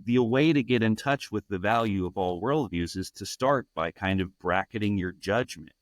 the way to get in touch with the value of all worldviews is to start by kind of bracketing your judgment.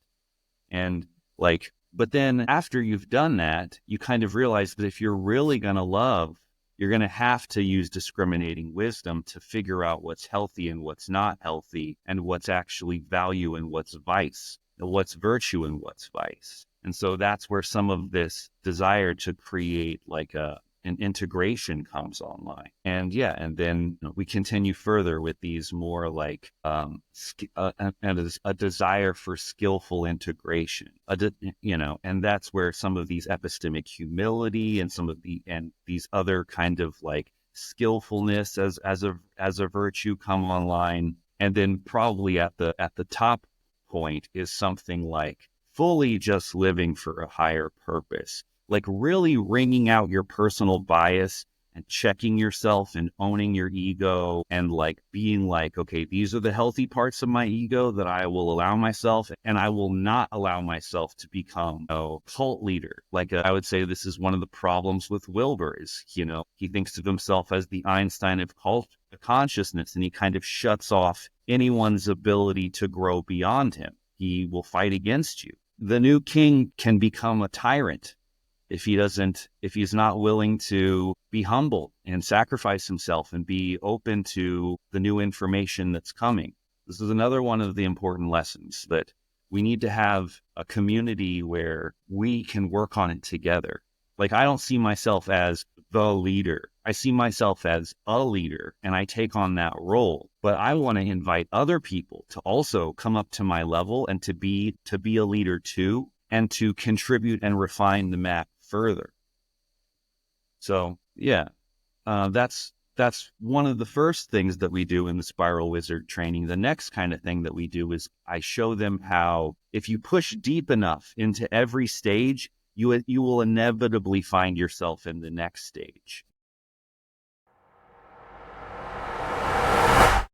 And like, but then after you've done that, you kind of realize that if you're really going to love, you're going to have to use discriminating wisdom to figure out what's healthy and what's not healthy, and what's actually value and what's vice, and what's virtue and what's vice. And so that's where some of this desire to create like an integration comes online. And yeah, and then we continue further with these more like a desire for skillful integration, and that's where some of these epistemic humility and these other kind of like skillfulness as a virtue come online. And then probably at the top point is something like fully just living for a higher purpose, like really wringing out your personal bias and checking yourself and owning your ego, and like being like, okay, these are the healthy parts of my ego that I will allow myself, and I will not allow myself to become a cult leader. Like I would say this is one of the problems with Wilbur is, he thinks of himself as the Einstein of cult consciousness, and he kind of shuts off anyone's ability to grow beyond him. He will fight against you. The new king can become a tyrant if he's not willing to be humble and sacrifice himself and be open to the new information that's coming. This is another one of the important lessons, that we need to have a community where we can work on it together. Like, I don't see myself as the leader. I see myself as a leader, and I take on that role. But I want to invite other people to also come up to my level and to be a leader too, and to contribute and refine the map further. So yeah, that's one of the first things that we do in the Spiral Wizard training. The next kind of thing that we do is I show them how, if you push deep enough into every stage, you will inevitably find yourself in the next stage.